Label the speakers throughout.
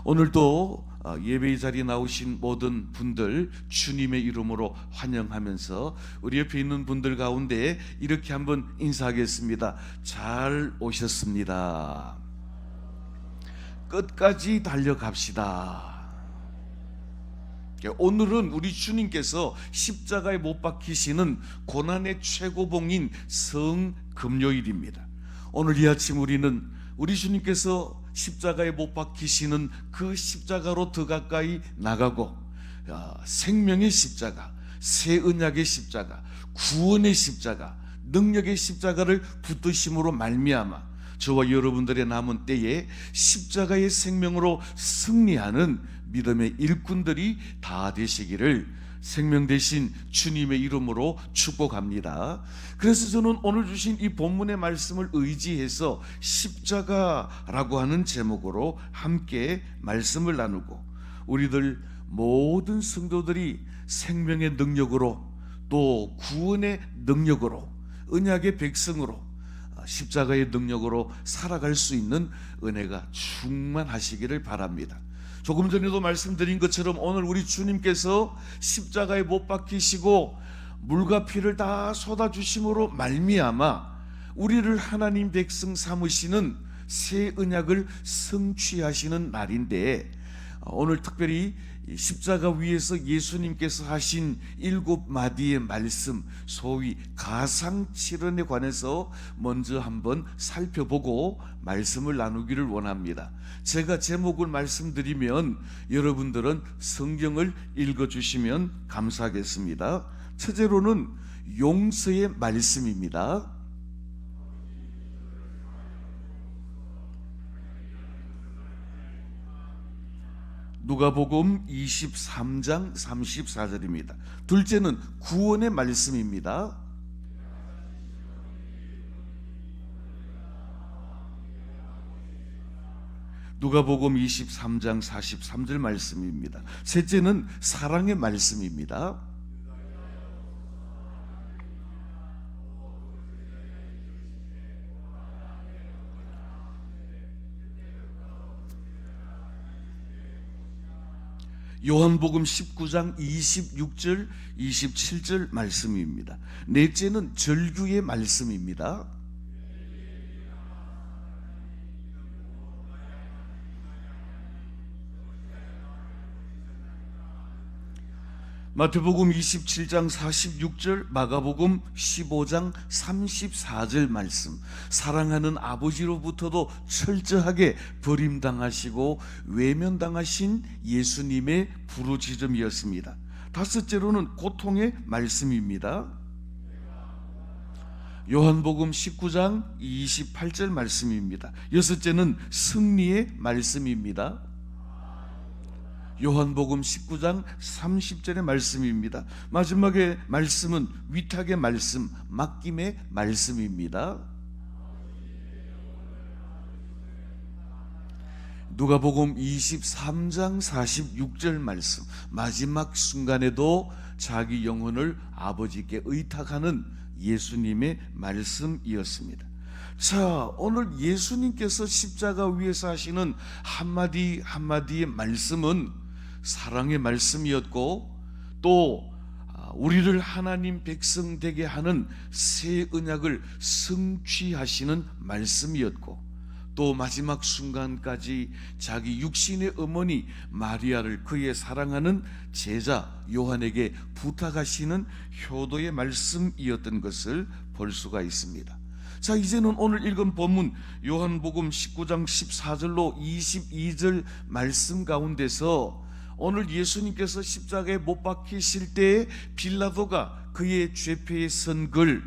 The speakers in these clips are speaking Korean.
Speaker 1: 오늘도 예배의 자리에 나오신 모든 분들 주님의 이름으로 환영하면서 우리 옆에 있는 분들 가운데 이렇게 한번 인사하겠습니다. 잘 오셨습니다. 끝까지 달려갑시다. 오늘은 우리 주님께서 십자가에 못 박히시는 고난의 최고봉인 성금요일입니다. 오늘 이 아침 우리는 우리 주님께서 십자가에 못 박히시는 그 십자가로 더 가까이 나가고 생명의 십자가, 새 언약의 십자가, 구원의 십자가, 능력의 십자가를 붙드심으로 말미암아 저와 여러분들의 남은 때에 십자가의 생명으로 승리하는 믿음의 일꾼들이 다 되시기를 생명 되신 주님의 이름으로 축복합니다. 그래서 저는 오늘 주신 이 본문의 말씀을 의지해서 십자가라고 하는 제목으로 함께 말씀을 나누고 우리들 모든 성도들이 생명의 능력으로 또 구원의 능력으로 언약의 백성으로 십자가의 능력으로 살아갈 수 있는 은혜가 충만하시기를 바랍니다. 조금 전에도 말씀드린 것처럼 오늘 우리 주님께서 십자가에 못 박히시고 물과 피를 다 쏟아주심으로 말미암아 우리를 하나님 백성 삼으시는 새 언약을 성취하시는 날인데, 오늘 특별히 십자가 위에서 예수님께서 하신 7마디의 말씀, 소위 가상칠언에 관해서 먼저 한번 살펴보고 말씀을 나누기를 원합니다. 제가 제목을 말씀드리면 여러분들은 성경을 읽어주시면 감사하겠습니다. 첫째로는 용서의 말씀입니다. 누가복음 23장 34절입니다. 둘째는 구원의 말씀입니다. 누가복음 23장 43절 말씀입니다. 셋째는 사랑의 말씀입니다. 요한복음 19장 26절 27절 말씀입니다. 넷째는 절규의 말씀입니다. 마태복음 27장 46절, 마가복음 15장 34절 말씀, 사랑하는 아버지로부터도 철저하게 버림당하시고 외면당하신 예수님의 부르짖음이었습니다. 다섯째로는 고통의 말씀입니다. 요한복음 19장 28절 말씀입니다. 여섯째는 승리의 말씀입니다. 요한복음 19장 30절의 말씀입니다. 마지막에 말씀은 위탁의 말씀, 맡김의 말씀입니다. 누가복음 23장 46절 말씀, 마지막 순간에도 자기 영혼을 아버지께 의탁하는 예수님의 말씀이었습니다. 자, 오늘 예수님께서 십자가 위에서 하시는 한마디 한마디의 말씀은 사랑의 말씀이었고, 또 우리를 하나님 백성 되게 하는 새 언약을 성취하시는 말씀이었고, 또 마지막 순간까지 자기 육신의 어머니 마리아를 그의 사랑하는 제자 요한에게 부탁하시는 효도의 말씀이었던 것을 볼 수가 있습니다. 자, 이제는 오늘 읽은 본문 요한복음 19장 14절로 22절 말씀 가운데서 오늘 예수님께서 십자가에 못 박히실 때에 빌라도가 그의 죄패에 선 글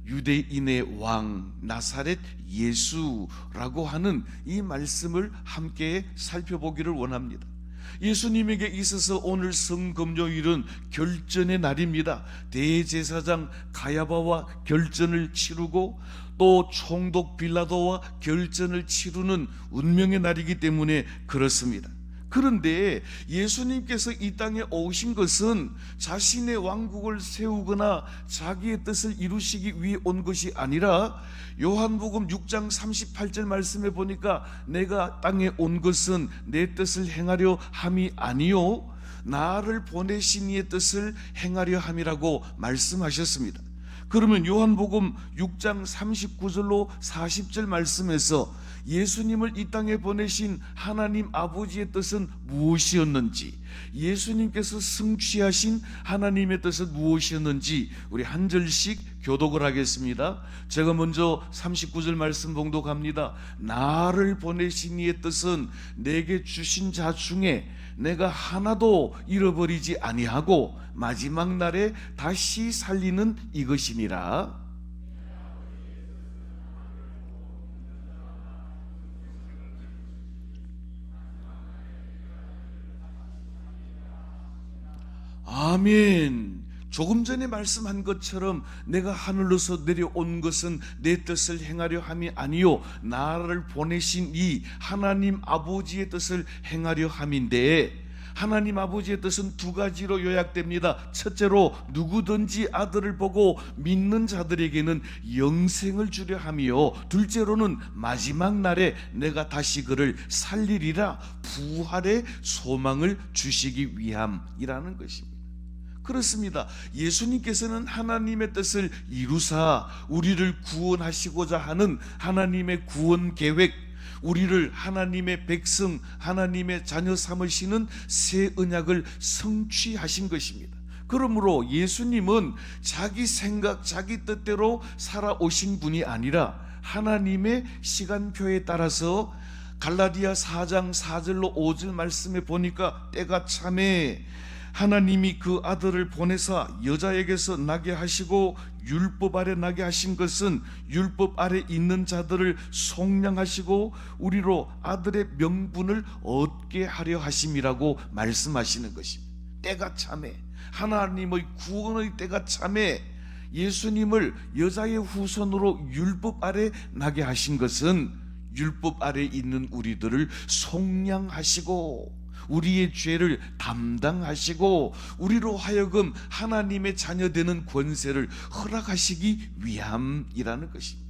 Speaker 1: 유대인의 왕 나사렛 예수라고 하는 이 말씀을 함께 살펴보기를 원합니다. 예수님에게 있어서 오늘 성금요일은 결전의 날입니다. 대제사장 가야바와 결전을 치르고 또 총독 빌라도와 결전을 치르는 운명의 날이기 때문에 그렇습니다. 그런데 예수님께서 이 땅에 오신 것은 자신의 왕국을 세우거나 자기의 뜻을 이루시기 위해 온 것이 아니라, 요한복음 6장 38절 말씀에 보니까 내가 땅에 온 것은 내 뜻을 행하려 함이 아니요 나를 보내신 이의 뜻을 행하려 함이라고 말씀하셨습니다. 그러면 요한복음 6장 39절로 40절 말씀에서 예수님을 이 땅에 보내신 하나님 아버지의 뜻은 무엇이었는지, 예수님께서 성취하신 하나님의 뜻은 무엇이었는지 우리 한 절씩 교독을 하겠습니다. 제가 먼저 39절 말씀 봉독합니다. 나를 보내신 이의 뜻은 내게 주신 자 중에 내가 하나도 잃어버리지 아니하고 마지막 날에 다시 살리는 이것이니라. 아멘. 조금 전에 말씀한 것처럼 내가 하늘로서 내려온 것은 내 뜻을 행하려 함이 아니요 나를 보내신 이 하나님 아버지의 뜻을 행하려 함인데, 하나님 아버지의 뜻은 두 가지로 요약됩니다. 첫째로 누구든지 아들을 보고 믿는 자들에게는 영생을 주려 함이요, 둘째로는 마지막 날에 내가 다시 그를 살리리라, 부활의 소망을 주시기 위함이라는 것입니다. 그렇습니다. 예수님께서는 하나님의 뜻을 이루사 우리를 구원하시고자 하는 하나님의 구원 계획, 우리를 하나님의 백성, 하나님의 자녀 삼으시는 새 언약을 성취하신 것입니다. 그러므로 예수님은 자기 생각, 자기 뜻대로 살아오신 분이 아니라 하나님의 시간표에 따라서, 갈라디아 4장 4절로 5절 말씀에 보니까 때가 참에 하나님이 그 아들을 보내사 여자에게서 나게 하시고 율법 아래 나게 하신 것은 율법 아래 있는 자들을 속량하시고 우리로 아들의 명분을 얻게 하려 하심이라고 말씀하시는 것입니다. 때가 참에, 하나님의 구원의 때가 참에 예수님을 여자의 후손으로 율법 아래 나게 하신 것은 율법 아래 있는 우리들을 속량하시고 우리의 죄를 담당하시고 우리로 하여금 하나님의 자녀되는 권세를 허락하시기 위함이라는 것입니다.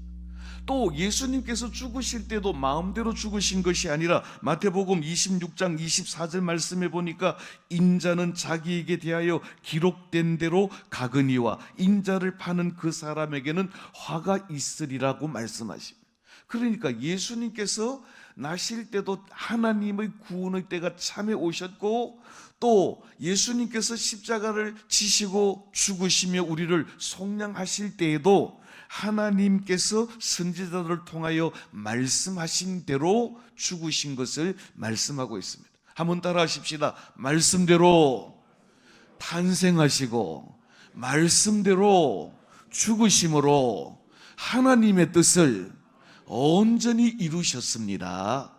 Speaker 1: 또 예수님께서 죽으실 때도 마음대로 죽으신 것이 아니라 마태복음 26장 24절 말씀에 보니까 인자는 자기에게 대하여 기록된 대로 가거니와 인자를 파는 그 사람에게는 화가 있으리라고 말씀하십니다. 그러니까 예수님께서 나실 때도 하나님의 구원의 때가 참에 오셨고, 또 예수님께서 십자가를 지시고 죽으시며 우리를 속량하실 때에도 하나님께서 선지자들을 통하여 말씀하신 대로 죽으신 것을 말씀하고 있습니다. 한번 따라 하십시다. 말씀대로 탄생하시고 말씀대로 죽으심으로 하나님의 뜻을 온전히 이루셨습니다.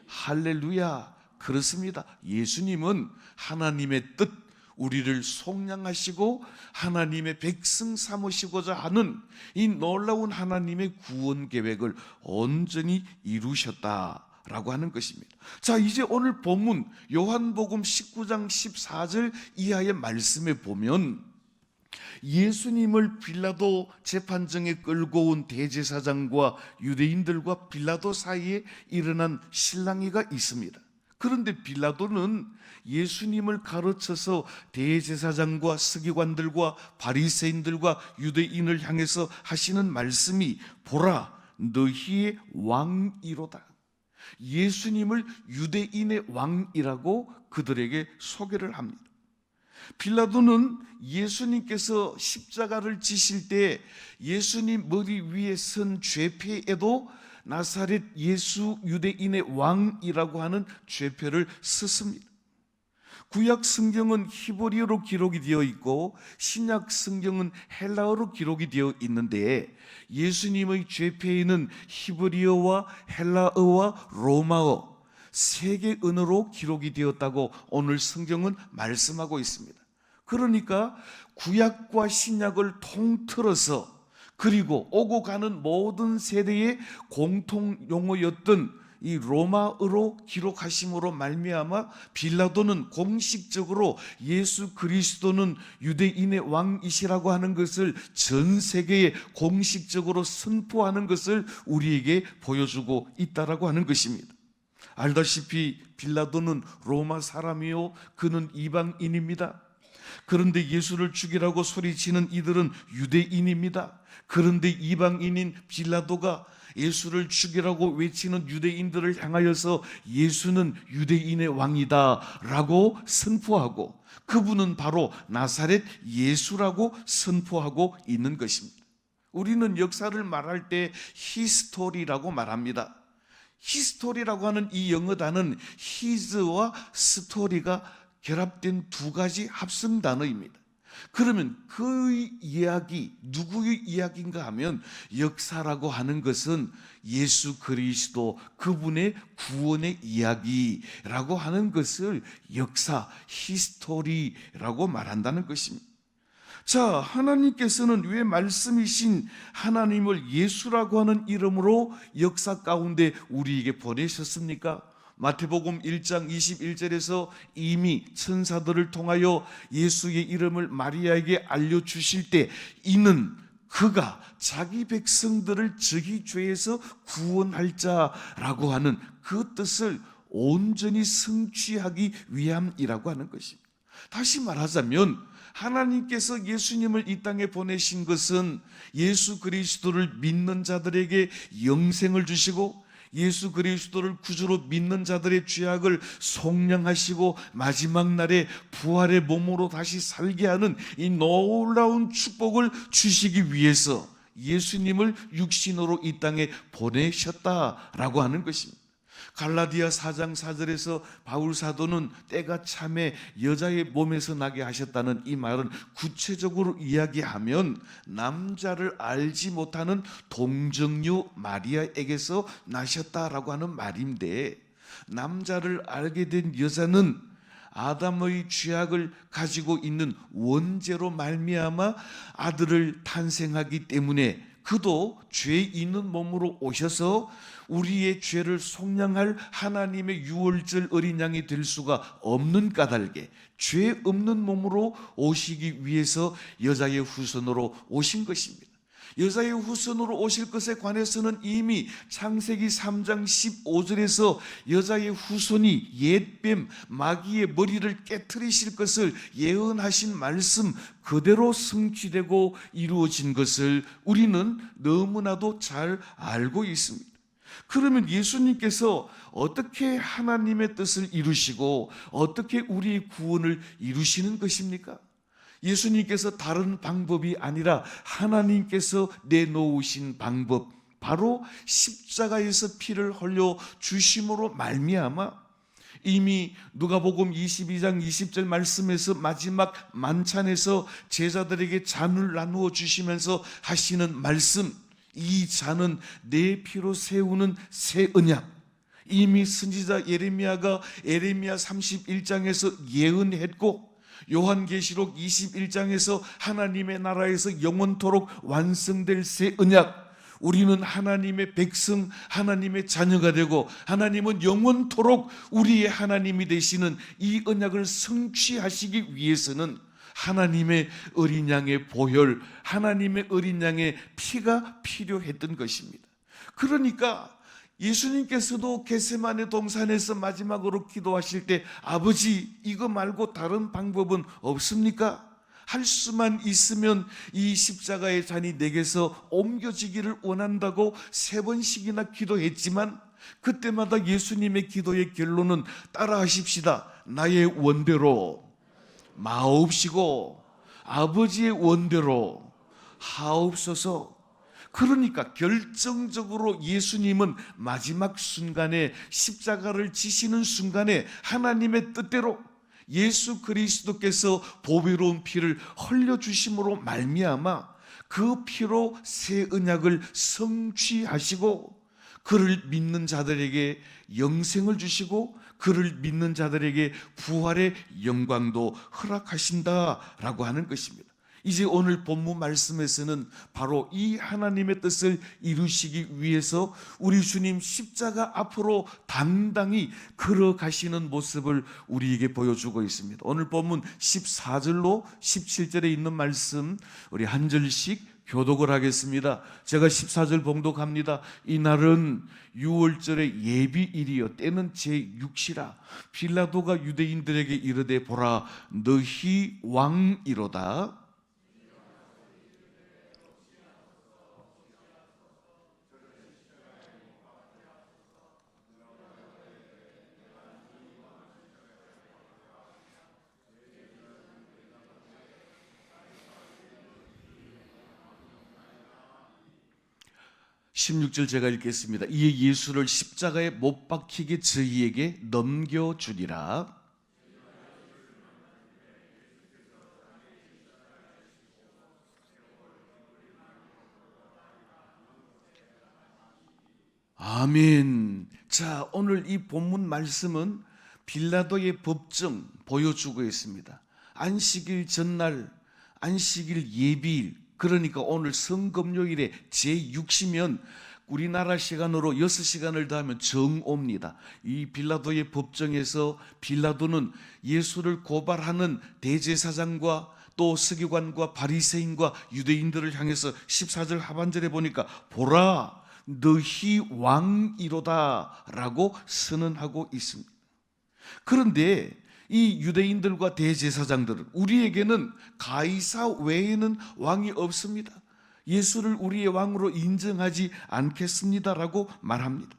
Speaker 1: 할렐루야. 그렇습니다. 예수님은 하나님의 뜻, 우리를 속량하시고 하나님의 백성 삼으시고자 하는 이 놀라운 하나님의 구원 계획을 온전히 이루셨다라고 하는 것입니다. 자, 이제 오늘 본문 요한복음 19장 14절 이하의 말씀에 보면 예수님을 빌라도 재판정에 끌고 온 대제사장과 유대인들과 빌라도 사이에 일어난 실랑이가 있습니다. 그런데 빌라도는 예수님을 가르쳐서 대제사장과 서기관들과 바리새인들과 유대인을 향해서 하시는 말씀이 보라 너희의 왕이로다. 예수님을 유대인의 왕이라고 그들에게 소개를 합니다. 빌라도는 예수님께서 십자가를 지실 때 예수님 머리 위에 선 죄패에도 나사렛 예수 유대인의 왕이라고 하는 죄패를 썼습니다. 구약 성경은 히브리어로 기록이 되어 있고 신약 성경은 헬라어로 기록이 되어 있는데 예수님의 죄패에는 히브리어와 헬라어와 로마어 세 개 언어로 기록이 되었다고 오늘 성경은 말씀하고 있습니다. 그러니까 구약과 신약을 통틀어서 그리고 오고 가는 모든 세대의 공통 용어였던 이 로마어로 기록하심으로 말미암아 빌라도는 공식적으로 예수 그리스도는 유대인의 왕이시라고 하는 것을 전 세계에 공식적으로 선포하는 것을 우리에게 보여주고 있다라고 하는 것입니다. 알다시피 빌라도는 로마 사람이요 그는 이방인입니다. 그런데 예수를 죽이라고 소리치는 이들은 유대인입니다. 그런데 이방인인 빌라도가 예수를 죽이라고 외치는 유대인들을 향하여서 예수는 유대인의 왕이다 라고 선포하고 그분은 바로 나사렛 예수라고 선포하고 있는 것입니다. 우리는 역사를 말할 때 히스토리라고 말합니다. 히스토리라고 하는 이 영어 단어는 히즈와 스토리가 결합된 두 가지 합성 단어입니다. 그러면 그 이야기, 누구의 이야기인가 하면 역사라고 하는 것은 예수 그리스도 그분의 구원의 이야기라고 하는 것을 역사, 히스토리라고 말한다는 것입니다. 자, 하나님께서는 왜 말씀이신 하나님을 예수라고 하는 이름으로 역사 가운데 우리에게 보내셨습니까? 마태복음 1장 21절에서 이미 천사들을 통하여 예수의 이름을 마리아에게 알려주실 때 이는 그가 자기 백성들을 저희 죄에서 구원할 자라고 하는 그 뜻을 온전히 성취하기 위함이라고 하는 것입니다. 다시 말하자면 하나님께서 예수님을 이 땅에 보내신 것은 예수 그리스도를 믿는 자들에게 영생을 주시고 예수 그리스도를 구주로 믿는 자들의 죄악을 속량하시고 마지막 날에 부활의 몸으로 다시 살게 하는 이 놀라운 축복을 주시기 위해서 예수님을 육신으로 이 땅에 보내셨다라고 하는 것입니다. 갈라디아 4장 4절에서 바울 사도는 때가 참에 여자의 몸에서 나게 하셨다는 이 말은 구체적으로 이야기하면 남자를 알지 못하는 동정녀 마리아에게서 나셨다라고 하는 말인데, 남자를 알게 된 여자는 아담의 죄악을 가지고 있는 원죄로 말미암아 아들을 탄생하기 때문에 그도 죄 있는 몸으로 오셔서 우리의 죄를 속량할 하나님의 유월절 어린 양이 될 수가 없는 까닭에 죄 없는 몸으로 오시기 위해서 여자의 후손으로 오신 것입니다. 여자의 후손으로 오실 것에 관해서는 이미 창세기 3장 15절에서 여자의 후손이 옛뱀 마귀의 머리를 깨트리실 것을 예언하신 말씀 그대로 성취되고 이루어진 것을 우리는 너무나도 잘 알고 있습니다. 그러면 예수님께서 어떻게 하나님의 뜻을 이루시고 어떻게 우리의 구원을 이루시는 것입니까? 예수님께서 다른 방법이 아니라 하나님께서 내놓으신 방법, 바로 십자가에서 피를 흘려 주심으로 말미암아 이미 누가복음 22장 20절 말씀에서 마지막 만찬에서 제자들에게 잔을 나누어 주시면서 하시는 말씀, 이 잔은 내 피로 세우는 새 언약. 이미 선지자 예레미야가 에레미야 31장에서 예언했고 요한계시록 21장에서 하나님의 나라에서 영원토록 완성될 새 언약, 우리는 하나님의 백성, 하나님의 자녀가 되고 하나님은 영원토록 우리의 하나님이 되시는 이 언약을 성취하시기 위해서는 하나님의 어린 양의 보혈, 하나님의 어린 양의 피가 필요했던 것입니다. 그러니까 예수님께서도 겟세마네 동산에서 마지막으로 기도하실 때 아버지, 이거 말고 다른 방법은 없습니까? 할 수만 있으면 이 십자가의 잔이 내게서 옮겨지기를 원한다고 3번씩이나 기도했지만 그때마다 예수님의 기도의 결론은 따라하십시다. 나의 원대로 마옵시고 아버지의 원대로 하옵소서. 그러니까 결정적으로 예수님은 마지막 순간에 십자가를 지시는 순간에 하나님의 뜻대로 예수 그리스도께서 보배로운 피를 흘려주심으로 말미암아 그 피로 새 언약을 성취하시고 그를 믿는 자들에게 영생을 주시고 그를 믿는 자들에게 부활의 영광도 허락하신다라고 하는 것입니다. 이제 오늘 본문 말씀에서는 바로 이 하나님의 뜻을 이루시기 위해서 우리 주님 십자가 앞으로 당당히 걸어가시는 모습을 우리에게 보여주고 있습니다. 오늘 본문 14절로 17절에 있는 말씀 우리 한 절씩 교독을 하겠습니다. 제가 14절 봉독합니다. 이날은 6월절의 예비일이요 때는 제6시라. 빌라도가 유대인들에게 이르되 보라 너희 왕이로다. (16절) 제가 읽겠습니다. 이에 예수를 십자가에 못 박히게 저희에게 넘겨주리라. 아멘. 자, 오늘 이 본문 말씀은 빌라도의 법정 보여주고 있습니다. 안식일 전날, 안식일 예비일, 그러니까 오늘 성금요일에 제6시면 우리나라 시간으로 6시간을 더하면 정오입니다. 이 빌라도의 법정에서 빌라도는 예수를 고발하는 대제사장과 또 서기관과 바리새인과 유대인들을 향해서 14절 하반절에 보니까 보라 너희 왕이로다 라고 선언하고 있습니다. 그런데 이 유대인들과 대제사장들은 우리에게는 가이사 외에는 왕이 없습니다. 예수를 우리의 왕으로 인정하지 않겠습니다라고 말합니다.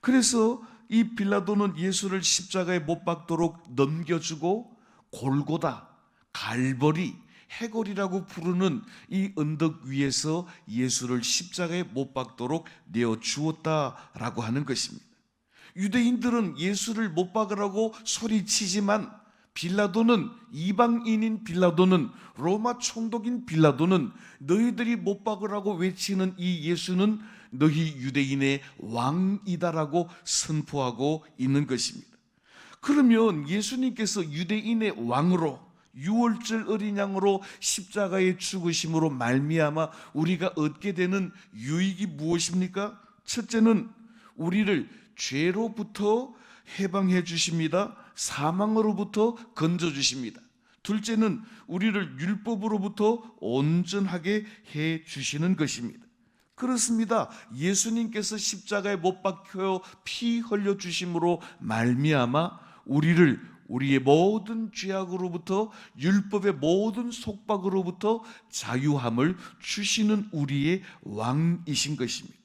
Speaker 1: 그래서 이 빌라도는 예수를 십자가에 못 박도록 넘겨주고 골고다, 갈보리, 해골이라고 부르는 이 언덕 위에서 예수를 십자가에 못 박도록 내어주었다라고 하는 것입니다. 유대인들은 예수를 못 박으라고 소리치지만 빌라도는, 이방인인 빌라도는, 로마 총독인 빌라도는 너희들이 못 박으라고 외치는 이 예수는 너희 유대인의 왕이다라고 선포하고 있는 것입니다. 그러면 예수님께서 유대인의 왕으로 6월절 어린 양으로 십자가에 죽으심으로 말미암아 우리가 얻게 되는 유익이 무엇입니까? 첫째는 우리를 죄로부터 해방해 주십니다. 사망으로부터 건져 주십니다. 둘째는 우리를 율법으로부터 온전하게 해 주시는 것입니다. 그렇습니다. 예수님께서 십자가에 못 박혀 피 흘려 주심으로 말미암아 우리의 모든 죄악으로부터 율법의 모든 속박으로부터 자유함을 주시는 우리의 왕이신 것입니다.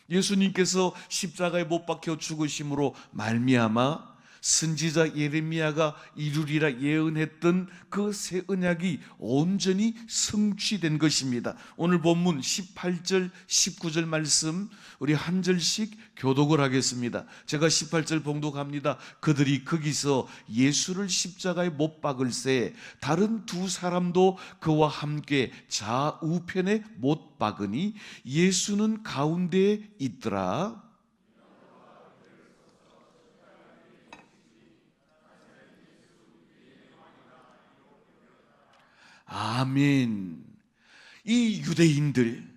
Speaker 1: 예수님께서 십자가에 못 박혀 죽으심으로 말미암아 선지자 예레미야가 이루리라 예언했던 그 새 언약이 온전히 성취된 것입니다. 오늘 본문 18절 19절 말씀 우리 한 절씩 교독을 하겠습니다. 제가 18절 봉독합니다. 그들이 거기서 예수를 십자가에 못 박을새 다른 두 사람도 그와 함께 좌우편에 못 박으니 예수는 가운데에 있더라. 아멘. 이 유대인들,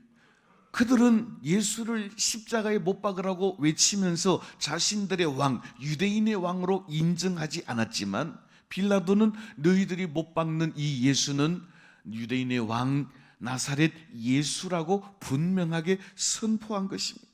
Speaker 1: 그들은 예수를 십자가에 못 박으라고 외치면서 자신들의 왕, 유대인의 왕으로 인정하지 않았지만 빌라도는 너희들이 못 박는 이 예수는 유대인의 왕 나사렛 예수라고 분명하게 선포한 것입니다.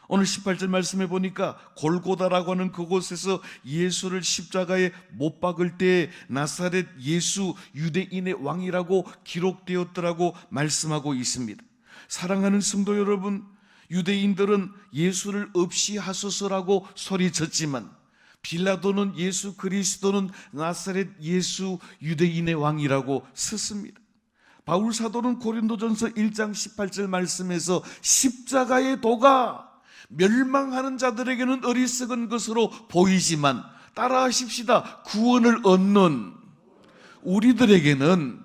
Speaker 1: 오늘 18절 말씀해 보니까 골고다라고 하는 그곳에서 예수를 십자가에 못 박을 때 나사렛 예수 유대인의 왕이라고 기록되었더라고 말씀하고 있습니다. 사랑하는 성도 여러분, 유대인들은 예수를 없이 하소서라고 소리쳤지만 빌라도는 예수 그리스도는 나사렛 예수 유대인의 왕이라고 썼습니다. 바울 사도는 고린도전서 1장 18절 말씀에서 십자가의 도가 멸망하는 자들에게는 어리석은 것으로 보이지만 따라하십시다. 구원을 얻는 우리들에게는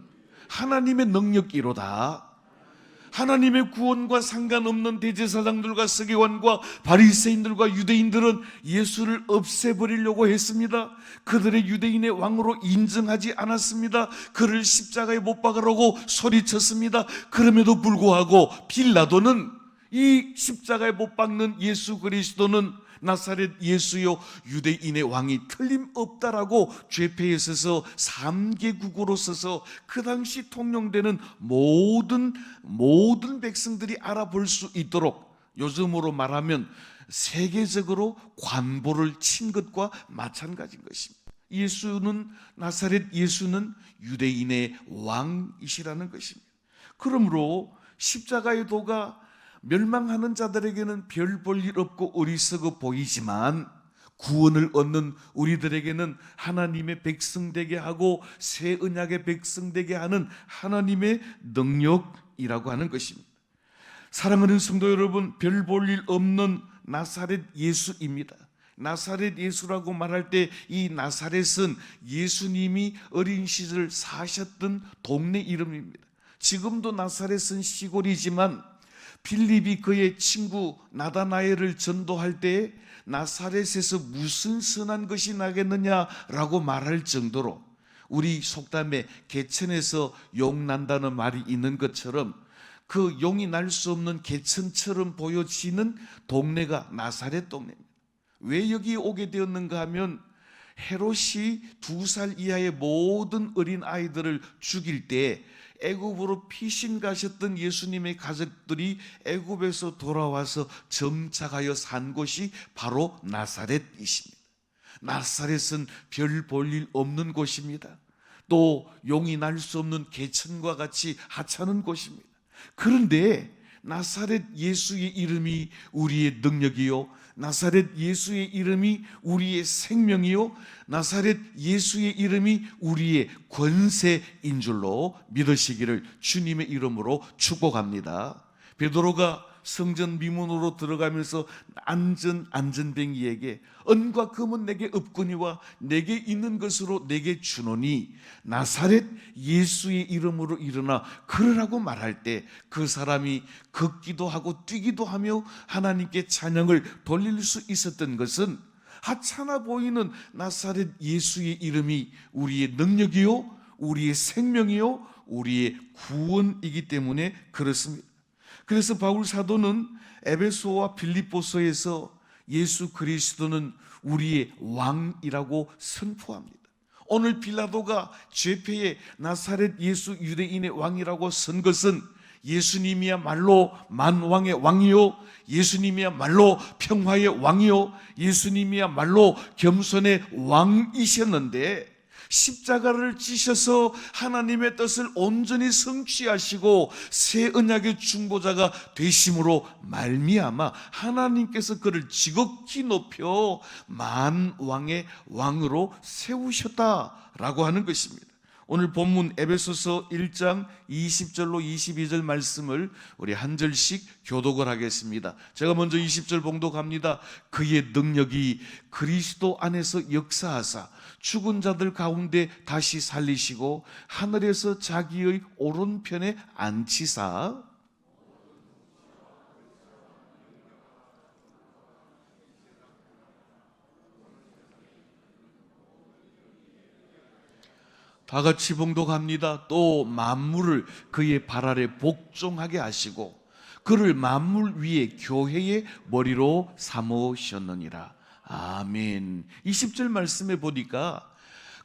Speaker 1: 하나님의 능력이로다. 하나님의 구원과 상관없는 대제사장들과 서기관과 바리새인들과 유대인들은 예수를 없애버리려고 했습니다. 그들의 유대인의 왕으로 인정하지 않았습니다. 그를 십자가에 못 박으라고 소리쳤습니다. 그럼에도 불구하고 빌라도는 이 십자가에 못 박는 예수 그리스도는 나사렛 예수요 유대인의 왕이 틀림없다라고 죄패에 서서 3개국으로 서서 그 당시 통용되는 모든 백성들이 알아볼 수 있도록, 요즘으로 말하면 세계적으로 관보를 친 것과 마찬가지인 것입니다. 나사렛 예수는 유대인의 왕이시라는 것입니다. 그러므로 십자가의 도가 멸망하는 자들에게는 별 볼 일 없고 어리석어 보이지만 구원을 얻는 우리들에게는 하나님의 백성 되게 하고 새 언약의 백성 되게 하는 하나님의 능력이라고 하는 것입니다. 사랑하는 성도 여러분, 별 볼 일 없는 나사렛 예수입니다. 나사렛 예수라고 말할 때 이 나사렛은 예수님이 어린 시절 사셨던 동네 이름입니다. 지금도 나사렛은 시골이지만 빌립이 그의 친구 나다나엘을 전도할 때 나사렛에서 무슨 선한 것이 나겠느냐라고 말할 정도로, 우리 속담에 개천에서 용 난다는 말이 있는 것처럼 그 용이 날 수 없는 개천처럼 보여지는 동네가 나사렛 동네입니다. 왜 여기 오게 되었는가 하면 헤롯이 2살 이하의 모든 어린 아이들을 죽일 때 애굽으로 피신 가셨던 예수님의 가족들이 애굽에서 돌아와서 정착하여 산 곳이 바로 나사렛이십니다. 나사렛은 별 볼 일 없는 곳입니다. 또 용이 날 수 없는 개천과 같이 하찮은 곳입니다. 그런데 나사렛 예수의 이름이 우리의 능력이요, 나사렛 예수의 이름이 우리의 생명이요, 나사렛 예수의 이름이 우리의 권세인 줄로 믿으시기를 주님의 이름으로 축복합니다. 베드로가 성전 미문으로 들어가면서 안전뱅이에게 은과 금은 내게 없거니와 내게 있는 것으로 내게 주노니 나사렛 예수의 이름으로 일어나 걸으라고 말할 때 그 사람이 걷기도 하고 뛰기도 하며 하나님께 찬양을 돌릴 수 있었던 것은 하찮아 보이는 나사렛 예수의 이름이 우리의 능력이요, 우리의 생명이요, 우리의 구원이기 때문에 그렇습니다. 그래서 바울 사도는 에베소와 빌립보서에서 예수 그리스도는 우리의 왕이라고 선포합니다. 오늘 빌라도가 죄패에 나사렛 예수 유대인의 왕이라고 선 것은 예수님이야말로 만왕의 왕이요, 예수님이야말로 평화의 왕이요, 예수님이야말로 겸손의 왕이셨는데 십자가를 지셔서 하나님의 뜻을 온전히 성취하시고 새 언약의 중보자가 되심으로 말미암아 하나님께서 그를 지극히 높여 만왕의 왕으로 세우셨다라고 하는 것입니다. 오늘 본문 에베소서 1장 20절로 22절 말씀을 우리 한 절씩 교독을 하겠습니다. 제가 먼저 20절 봉독합니다. 그의 능력이 그리스도 안에서 역사하사 죽은 자들 가운데 다시 살리시고 하늘에서 자기의 오른편에 앉히사 다 같이 봉독합니다. 또 만물을 그의 발 아래 복종하게 하시고 그를 만물 위에 교회의 머리로 삼으셨느니라. 아멘. 20절 말씀에 보니까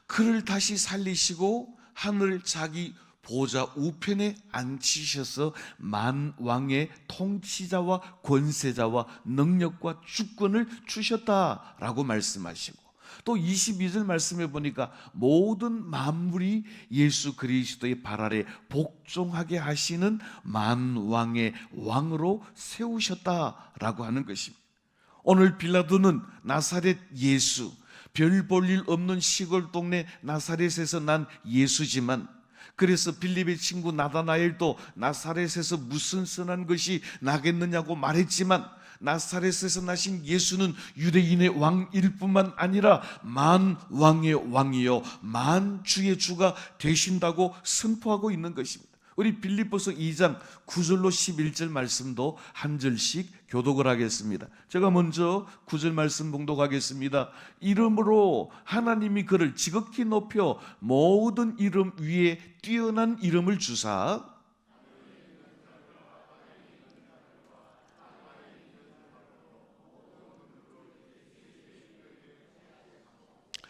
Speaker 1: 그를 다시 살리시고 하늘 자기 보좌 우편에 앉히셔서 만왕의 통치자와 권세자와 능력과 주권을 주셨다라고 말씀하시고, 또 22절 말씀해 보니까 모든 만물이 예수 그리스도의 발 아래 복종하게 하시는 만왕의 왕으로 세우셨다라고 하는 것입니다. 오늘 빌라도는 나사렛 예수, 별 볼 일 없는 시골 동네 나사렛에서 난 예수지만, 그래서 빌립의 친구 나다나엘도 나사렛에서 무슨 선한 것이 나겠느냐고 말했지만 나사렛에서 나신 예수는 유대인의 왕일 뿐만 아니라 만왕의 왕이요 만주의 주가 되신다고 선포하고 있는 것입니다. 우리 빌립보서 2장 9절로 11절 말씀도 한 절씩 교독을 하겠습니다. 제가 먼저 9절 말씀 봉독하겠습니다. 이름으로 하나님이 그를 지극히 높여 모든 이름 위에 뛰어난 이름을 주사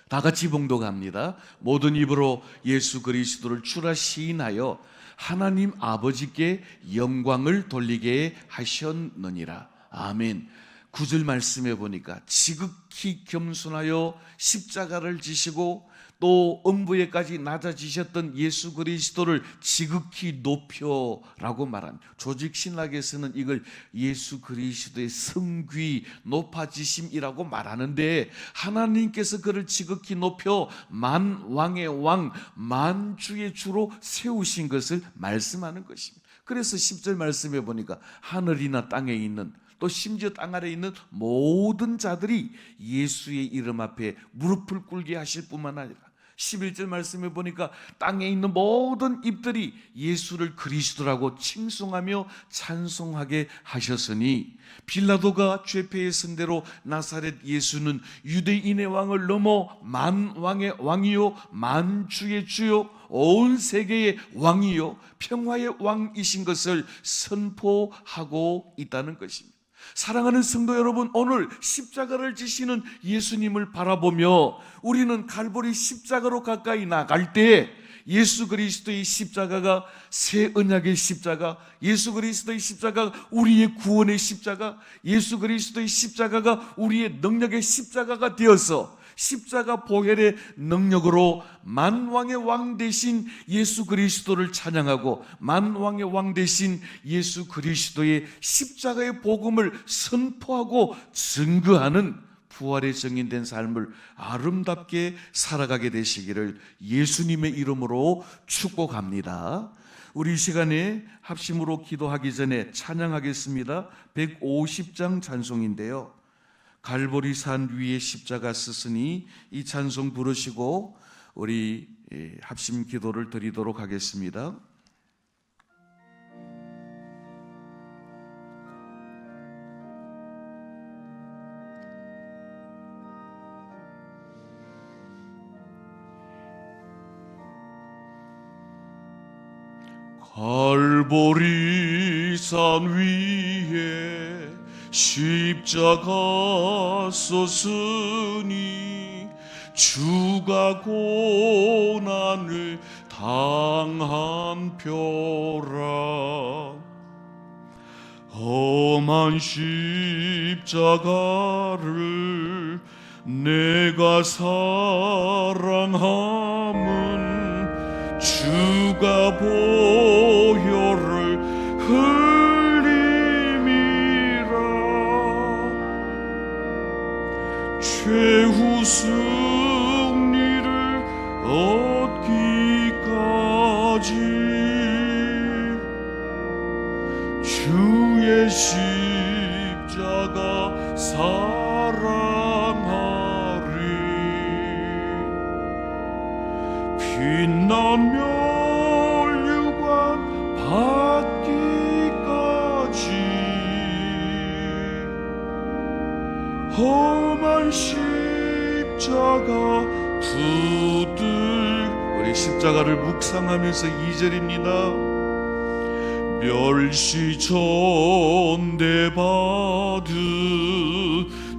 Speaker 1: 다 같이 봉독합니다. 모든 입으로 예수 그리스도를 주라 시인하여 하나님 아버지께 영광을 돌리게 하셨느니라. 아멘. 9절 말씀해 보니까 지극히 겸손하여 십자가를 지시고 또 음부에까지 낮아지셨던 예수 그리스도를 지극히 높여라고 말합니다. 조직신학에서는 이걸 예수 그리스도의 성귀 높아지심이라고 말하는데, 하나님께서 그를 지극히 높여 만왕의 왕 만주의 주로 세우신 것을 말씀하는 것입니다. 그래서 10절 말씀해 보니까 하늘이나 땅에 있는, 또 심지어 땅 아래에 있는 모든 자들이 예수의 이름 앞에 무릎을 꿇게 하실 뿐만 아니라 11절 말씀에 보니까 땅에 있는 모든 입들이 예수를 그리스도라고 칭송하며 찬송하게 하셨으니, 빌라도가 죄패에 쓴 대로 나사렛 예수는 유대인의 왕을 넘어 만왕의 왕이요 만주의 주요 온 세계의 왕이요 평화의 왕이신 것을 선포하고 있다는 것입니다. 사랑하는 성도 여러분, 오늘 십자가를 지시는 예수님을 바라보며 우리는 갈보리 십자가로 가까이 나갈 때 예수 그리스도의 십자가가 새 언약의 십자가, 예수 그리스도의 십자가가 우리의 구원의 십자가, 예수 그리스도의 십자가가 우리의 능력의 십자가가 되어서 십자가 보혈의 능력으로 만왕의 왕 되신 예수 그리스도를 찬양하고 만왕의 왕 되신 예수 그리스도의 십자가의 복음을 선포하고 증거하는 부활의 증인된 삶을 아름답게 살아가게 되시기를 예수님의 이름으로 축복합니다. 우리 이 시간에 합심으로 기도하기 전에 찬양하겠습니다. 150장 찬송인데요, 갈보리 산 위에 십자가 쓰으니, 이 찬송 부르시고 우리 합심 기도를 드리도록 하겠습니다. 갈보리 산 위에 십자가 섰으니 주가 고난을 당한 표라. 험한 십자가를 내가 사랑함은 주가 보혈을 최후 승리를 얻기까지 주의 십자가 사랑하리. 빛난 멸류관 받기까지 험한 십자가 붙들. 우리 십자가를 묵상하면서 2절입니다. 멸시 전대받은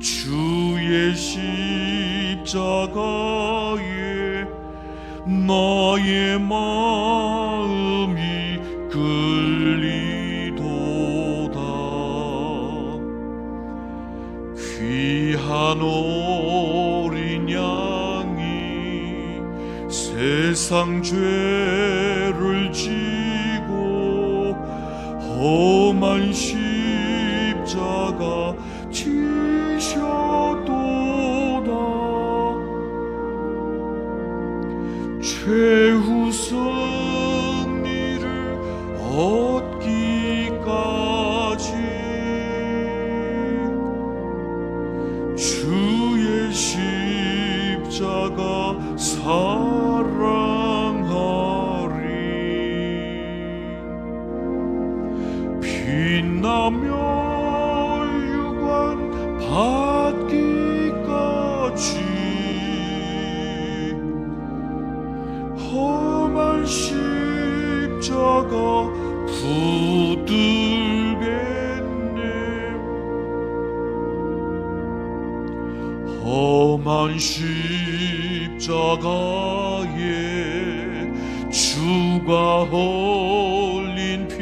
Speaker 1: 주의 십자가에 나의 마음이 끌리도다. 귀한 어린 양이 세상 죄를 지고 험한 십자가 지셨도다. 최후 승리를 얻기까지 주의 십자가 사랑하리. 멸류관 받기까지 험한 십자가 붙들겠네. 험한 십자가에 주가 흘린 피를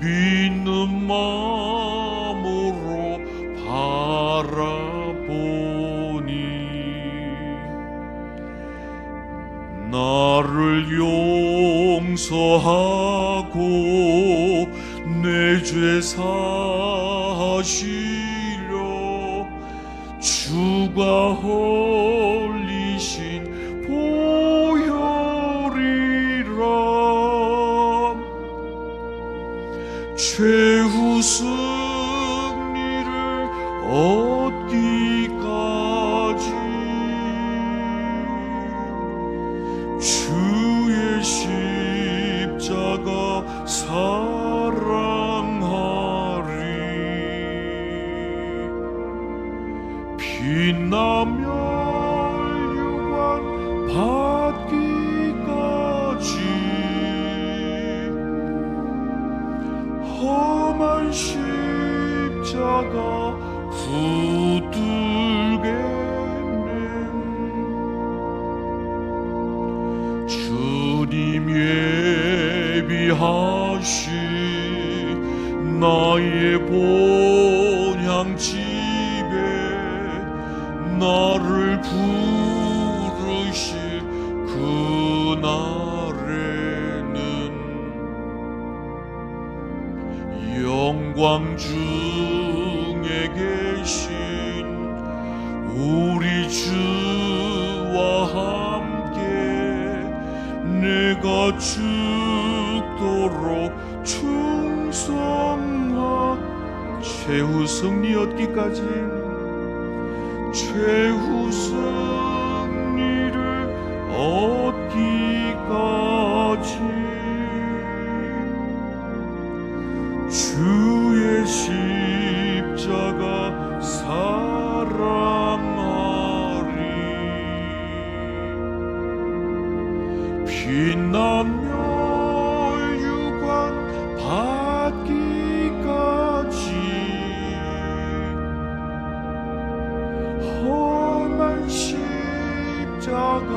Speaker 1: 믿는 마음으로 바라보니 나를 용서하고 내 죄 사하시려 주가 흘리신 보혈이라. 최후 승리를 얻기까지 주의 십자가 사랑하리. 빛나며 멸류관 받기까지 험한 십자가 붙들겠네. 주님 예비하신 나의 본향집에 나를 부르실 그날에는 영광 중에 계신 우리 주와 함께 내가 죽도록 충성하. 최후 승리 얻기까지 최후 승리를 얻기까지 주의 십자가 사랑하리. 빛난 멸류관 받기까지 험한 십자가